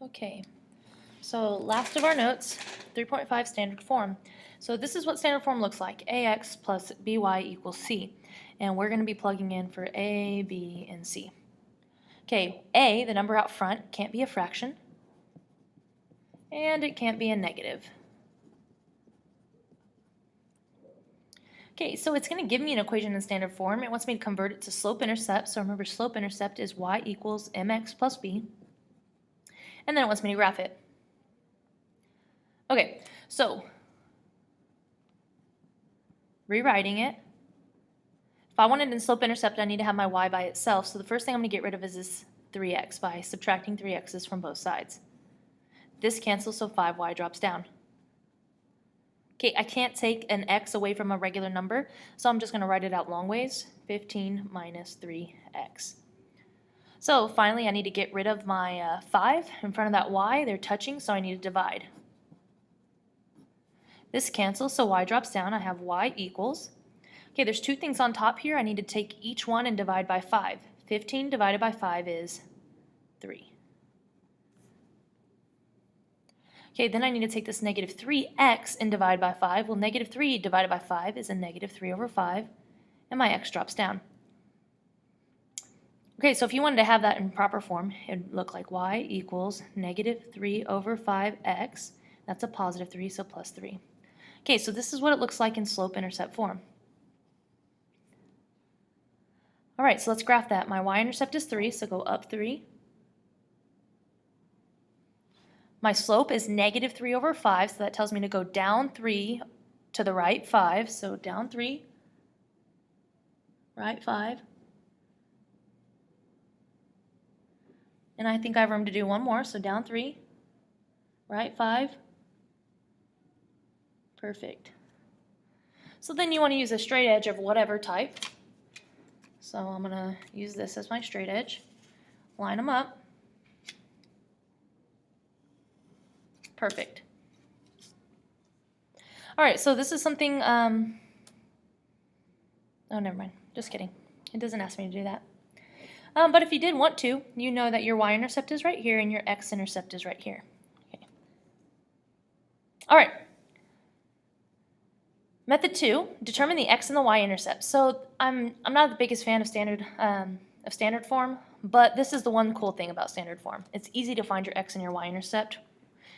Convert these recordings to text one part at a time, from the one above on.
Okay, so last of our notes, 3.5 standard form. So this is what standard form looks like, ax plus by equals c. And we're going to be plugging in for a, b, and c. Okay, a, the number out front, can't be a fraction, and it can't be a negative. Okay, so it's going to give me an equation in standard form. It wants me to convert it to slope-intercept. So remember, slope-intercept is y equals mx plus b. And then it wants me to graph it. Okay, so rewriting it. If I wanted to slope-intercept, I need to have my y by itself. So the first thing I'm going to get rid of is this 3x by subtracting 3x's from both sides. This cancels, so 5y drops down. Okay, I can't take an x away from a regular number, so I'm just going to write it out long ways. 15 minus 3x. So finally, I need to get rid of my 5 in front of that y. They're touching, so I need to divide. This cancels, so y drops down. I have y equals. Okay, there's two things on top here. I need to take each one and divide by 5. 15 divided by 5 is 3. Okay, then I need to take this negative 3x and divide by 5. Well, negative 3 divided by 5 is a negative 3 over 5, and my x drops down. Okay, so if you wanted to have that in proper form, it would look like y equals negative 3 over 5x. That's a positive 3, so plus 3. Okay, so this is what it looks like in slope-intercept form. All right, so let's graph that. My y-intercept is 3, so go up 3. My slope is negative 3 over 5, so that tells me to go down 3 to the right 5. So down 3, right 5. And I think I have room to do one more, so down 3, right 5. Perfect. So then you want to use a straight edge of whatever type. So I'm going to use this as my straight edge. Line them up. Perfect. All right, so this is something, oh, never mind. Just kidding. It doesn't ask me to do that. But if you did want to, you know that your y-intercept is right here and your x-intercept is right here. Okay. All right. Method 2, determine the x and the y-intercept. So I'm not the biggest fan of standard form, but this is the one cool thing about standard form. It's easy to find your x and your y-intercept.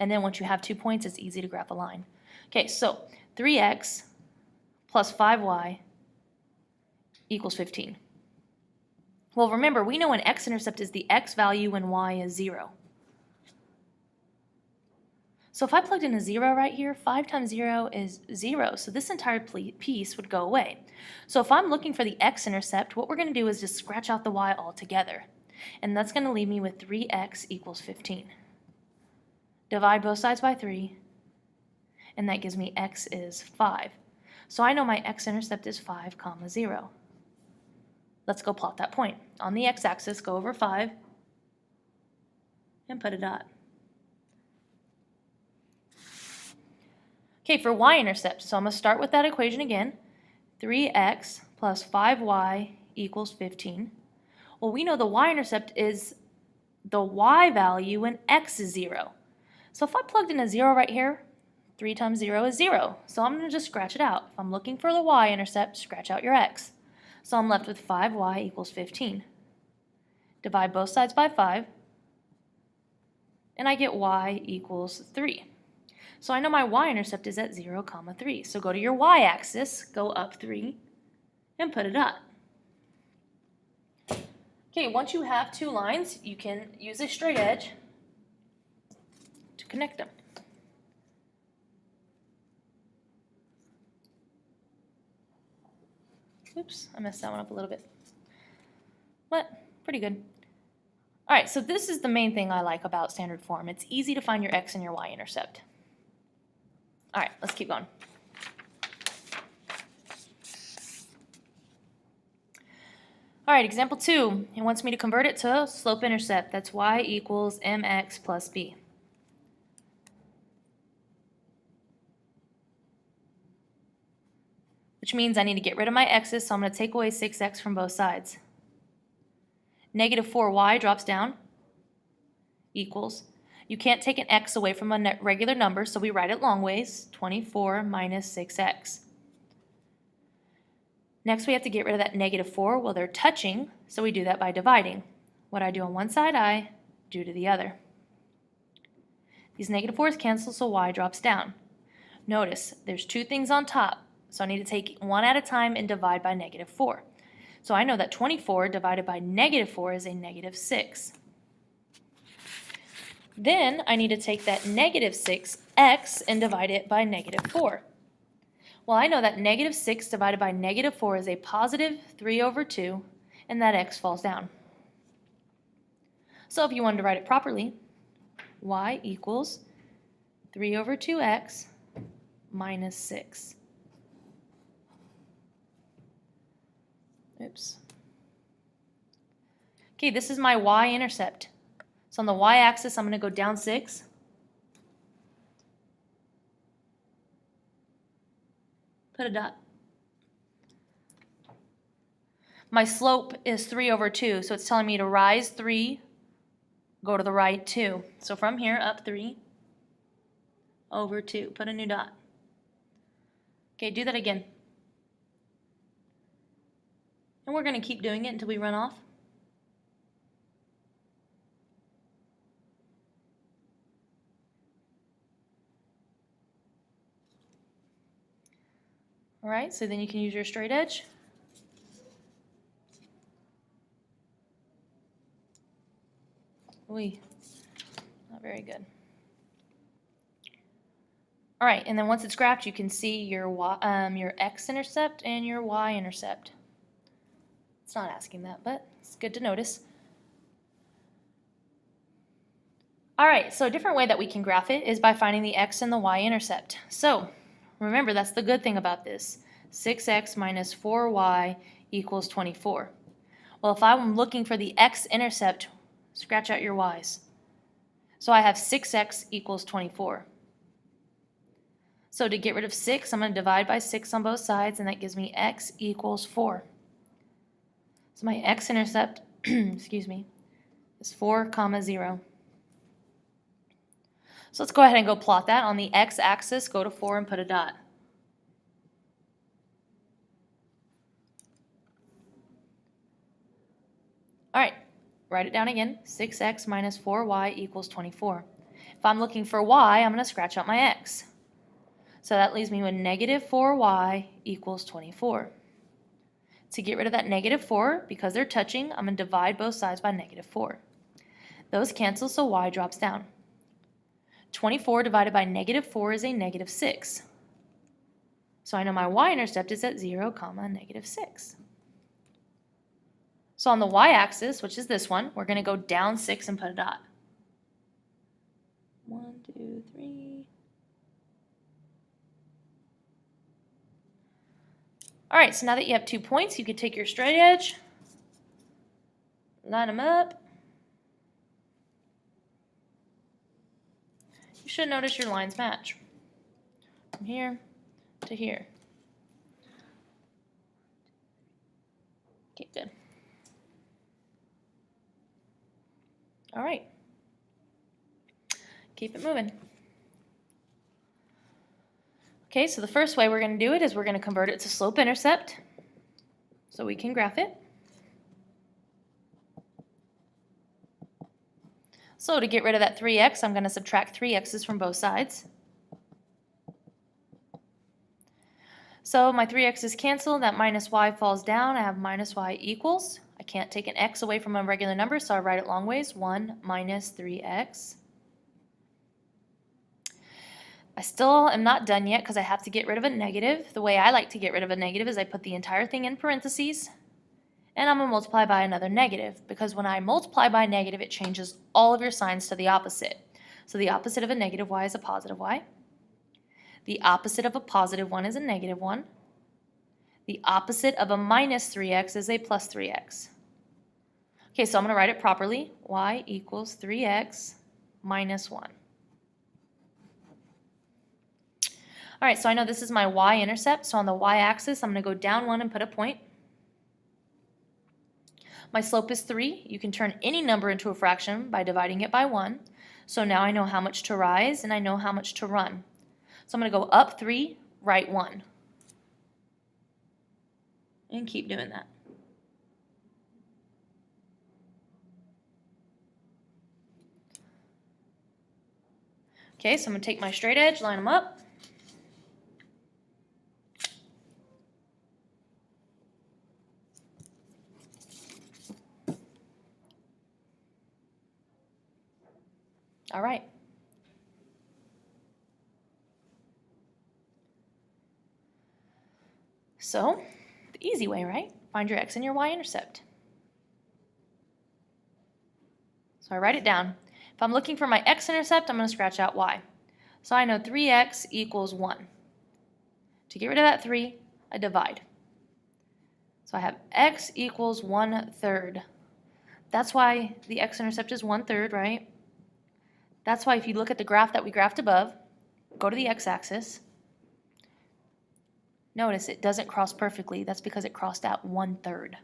And then once you have 2 points, it's easy to graph a line. Okay, so 3x plus 5y equals 15. Well, remember, we know an x-intercept is the x value when y is 0. So if I plugged in a 0 right here, 5 times 0 is 0. So this entire piece would go away. So if I'm looking for the x-intercept, what we're going to do is just scratch out the y altogether. And that's going to leave me with 3x equals 15. Divide both sides by 3, and that gives me x is 5. So I know my x-intercept is 5, 0. Let's go plot that point. On the x-axis, go over 5 and put a dot. Okay, for y-intercept, so I'm going to start with that equation again. 3x plus 5y equals 15. Well, we know the y-intercept is the y value when x is 0. So if I plugged in a 0 right here, 3 times 0 is 0. So I'm going to just scratch it out. If I'm looking for the y-intercept, scratch out your x. So I'm left with 5y equals 15. Divide both sides by 5, and I get y equals 3. So I know my y-intercept is at 0, 3. So go to your y-axis, go up 3, and put a dot. Okay, once you have 2 lines, you can use a straight edge to connect them. Oops, I messed that one up a little bit. But pretty good. All right, so this is the main thing I like about standard form. It's easy to find your x and your y-intercept. All right, let's keep going. All right, example 2. It wants me to convert it to slope-intercept. That's y equals mx plus b. Which means I need to get rid of my x's, so I'm going to take away 6x from both sides. Negative 4y drops down, equals. You can't take an x away from a regular number, so we write it long ways, 24 minus 6x. Next, we have to get rid of that negative 4. Well, they're touching, so we do that by dividing. What I do on one side, I do to the other. These negative 4's cancel, so y drops down. Notice, there's two things on top, so I need to take one at a time and divide by negative 4. So I know that 24 divided by negative 4 is a negative 6. Then I need to take that negative 6x and divide it by negative 4. Well, I know that negative 6 divided by negative 4 is a positive 3 over 2, and that x falls down. So if you wanted to write it properly, y equals 3 over 2x minus 6. Oops. Okay, this is my y-intercept. So on the y-axis, I'm going to go down 6. Put a dot. My slope is 3 over 2, so it's telling me to rise 3, go to the right 2. So from here, up 3 over 2. Put a new dot. Okay, do that again. And we're going to keep doing it until we run off. All right, so then you can use your straight edge. Ooh, not very good. All right, and then once it's graphed, you can see your x-intercept and your y-intercept. It's not asking that, but it's good to notice. All right, so a different way that we can graph it is by finding the x and the y-intercept. So remember, that's the good thing about this. 6x minus 4y equals 24. Well, if I'm looking for the x-intercept, scratch out your y's. So I have 6x equals 24. So to get rid of 6, I'm going to divide by 6 on both sides, and that gives me x equals 4. So my x-intercept, excuse me, is 4, 0. So let's go ahead and go plot that. On the x-axis, go to 4 and put a dot. All right, write it down again. 6x minus 4y equals 24. If I'm looking for y, I'm going to scratch out my x. So that leaves me with negative 4y equals 24. To get rid of that negative 4, because they're touching, I'm going to divide both sides by negative 4. Those cancel, so y drops down. 24 divided by negative 4 is a negative 6. So I know my y-intercept is at 0, negative 6. So on the y-axis, which is this one, we're going to go down 6 and put a dot. 1, 2, 3. All right, so now that you have 2 points, you can take your straight edge, line them up. You should notice your lines match from here to here. Okay, good. All right. Keep it moving. Okay, so the first way we're going to do it is we're going to convert it to slope-intercept so we can graph it. So to get rid of that 3x, I'm going to subtract 3x's from both sides. So my 3x's cancel, that minus y falls down, I have minus y equals. I can't take an x away from a regular number, so I write it long ways, 1 minus 3x. I still am not done yet because I have to get rid of a negative. The way I like to get rid of a negative is I put the entire thing in parentheses, and I'm going to multiply by another negative, because when I multiply by a negative, it changes all of your signs to the opposite. So the opposite of a negative y is a positive y. The opposite of a positive 1 is a negative 1. The opposite of a minus 3x is a plus 3x. Okay, so I'm going to write it properly. Y equals 3x minus 1. All right, so I know this is my y-intercept, so on the y-axis, I'm going to go down 1 and put a point. My slope is 3. You can turn any number into a fraction by dividing it by 1. So now I know how much to rise and I know how much to run. So I'm going to go up 3, right 1. And keep doing that. Okay, so I'm going to take my straight edge, line them up. All right. So, the easy way, right? Find your x and your y-intercept. So I write it down. If I'm looking for my x-intercept, I'm going to scratch out y. So I know 3x equals 1. To get rid of that 3, I divide. So I have x equals 1/3. That's why the x-intercept is 1/3, right? That's why if you look at the graph that we graphed above, go to the x-axis. Notice it doesn't cross perfectly. That's because it crossed out 1/3.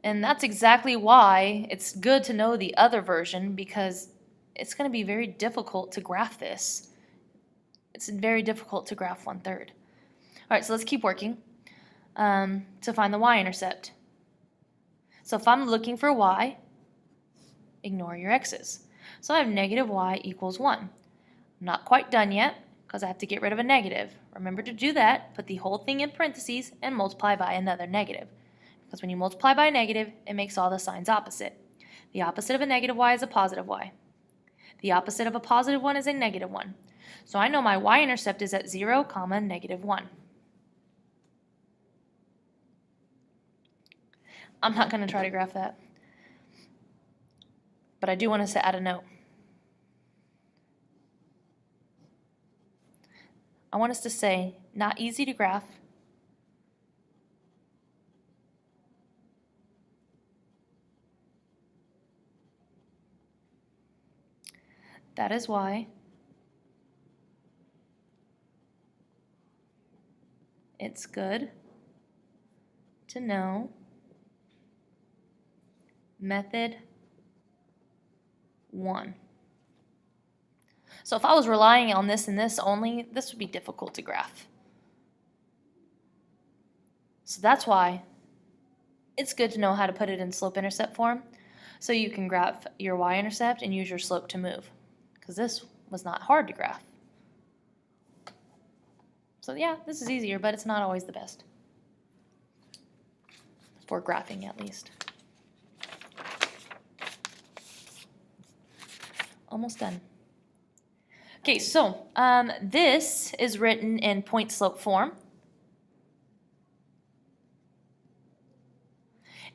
And that's exactly why it's good to know the other version, because it's going to be very difficult to graph this. It's very difficult to graph 1/3. All right, so let's keep working to find the y-intercept. So if I'm looking for y, ignore your x's. So I have negative y equals 1. I'm not quite done yet because I have to get rid of a negative. Remember to do that, put the whole thing in parentheses and multiply by another negative. Because when you multiply by a negative, it makes all the signs opposite. The opposite of a negative y is a positive y. The opposite of a positive 1 is a negative 1. So I know my y-intercept is at 0, -1. I'm not going to try to graph that. But I do want us to add a note. I want us to say, not easy to graph. That is why it's good to know method 1. So if I was relying on this and this only, this would be difficult to graph. So that's why it's good to know how to put it in slope-intercept form, so you can graph your y-intercept and use your slope to move, because this was not hard to graph. So yeah, this is easier, but it's not always the best. For graphing, at least. Almost done. Okay, so this is written in point-slope form.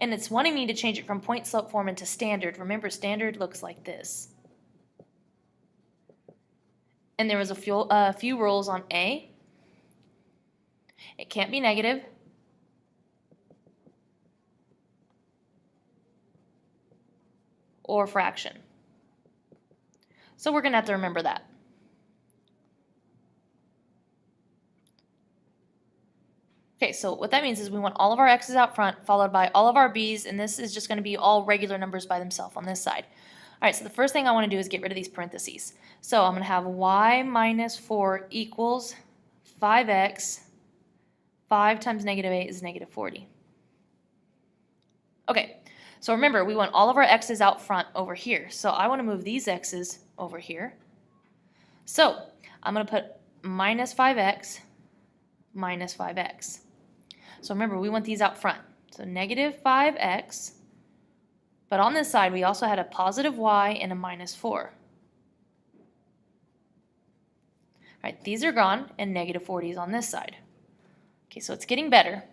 And it's wanting me to change it from point-slope form into standard. Remember, standard looks like this. And there was a few rules on A. It can't be negative. Or fraction. So we're going to have to remember that. Okay, so what that means is we want all of our x's out front, followed by all of our b's, and this is just going to be all regular numbers by themselves on this side. All right, so the first thing I want to do is get rid of these parentheses. So I'm going to have y minus 4 equals 5x. 5 times -8 is -40. Okay, so remember, we want all of our x's out front over here. So I want to move these x's over here. So I'm going to put minus 5x minus 5x. So remember, we want these out front. So negative 5x, but on this side we also had a positive y and a minus 4. All right, these are gone, and -40 is on this side. Okay, so it's getting better.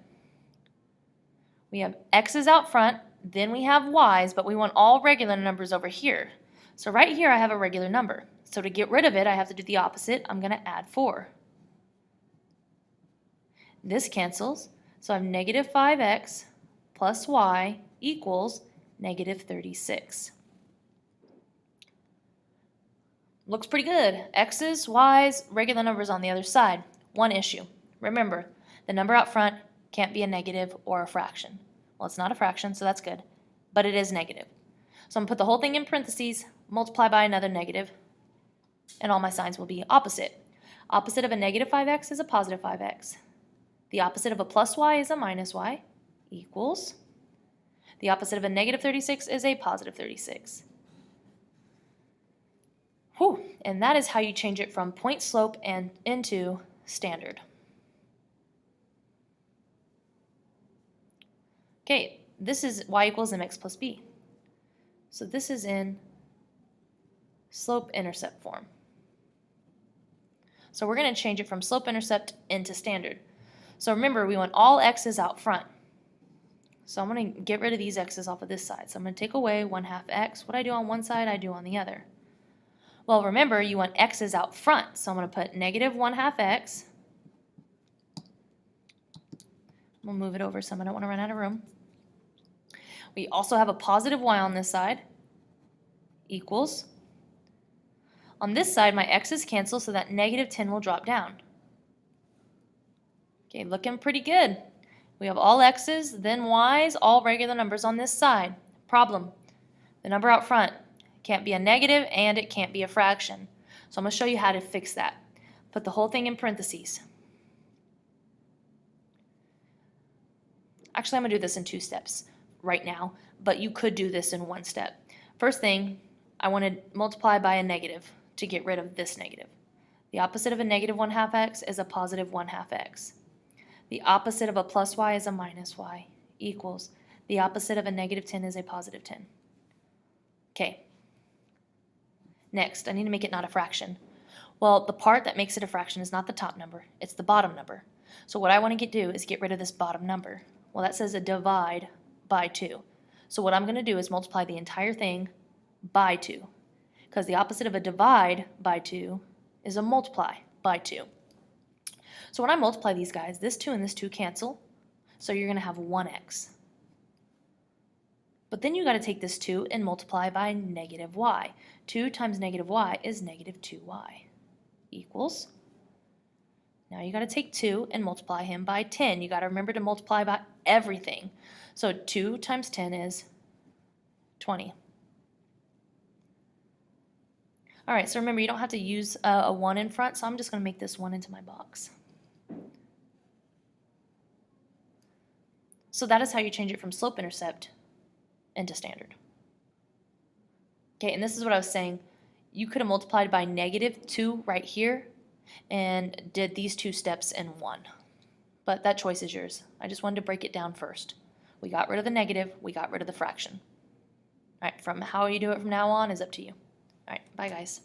We have x's out front, then we have y's, but we want all regular numbers over here. So right here I have a regular number. So to get rid of it, I have to do the opposite. I'm going to add 4. This cancels, so I have negative 5x plus y equals negative 36. Looks pretty good. X's, y's, regular numbers on the other side. One issue. Remember, the number out front can't be a negative or a fraction. Well, it's not a fraction, so that's good, but it is negative. So I'm going to put the whole thing in parentheses, multiply by another negative, and all my signs will be opposite. Opposite of a negative 5x is a positive 5x. The opposite of a plus y is a minus y, equals. The opposite of a negative 36 is a positive 36. Whew. And that is how you change it from point slope and into standard. Okay, this is y equals mx plus b. So this is in slope-intercept form. So we're going to change it from slope-intercept into standard. So remember, we want all x's out front. So I'm going to get rid of these x's off of this side. So I'm going to take away 1/2 x. What I do on one side, I do on the other. Well, remember, you want x's out front. So I'm going to put negative 1/2 x. We'll move it over some. I don't want to run out of room. We also have a positive y on this side, equals. On this side, my x's cancel, so that negative 10 will drop down. Okay, looking pretty good. We have all x's, then y's, all regular numbers on this side. Problem, the number out front can't be a negative and it can't be a fraction. So I'm going to show you how to fix that. Put the whole thing in parentheses. Actually, I'm going to do this in 2 steps right now, but you could do this in 1 step. First thing, I want to multiply by a negative to get rid of this negative. The opposite of a negative 1/2 x is a positive 1/2 x. The opposite of a plus y is a minus y, equals. The opposite of a negative 10 is a positive 10. Okay. Next, I need to make it not a fraction. Well, the part that makes it a fraction is not the top number, it's the bottom number. So what I want to do is get rid of this bottom number. Well, that says a divide by 2. So what I'm going to do is multiply the entire thing by 2. Because the opposite of a divide by 2 is a multiply by 2. So when I multiply these guys, this 2 and this 2 cancel, so you're going to have 1x. But then you got to take this 2 and multiply by negative y. 2 times negative y is negative 2y, equals. Now you got to take 2 and multiply him by 10. You got to remember to multiply by everything. So 2 times 10 is 20. All right, so remember, you don't have to use a 1 in front, so I'm just going to make this 1 into my box. So that is how you change it from slope-intercept into standard. Okay, and this is what I was saying. You could have multiplied by negative 2 right here and did these 2 steps in 1. But that choice is yours. I just wanted to break it down first. We got rid of the negative, we got rid of the fraction. All right, from how you do it from now on is up to you. All right, bye guys.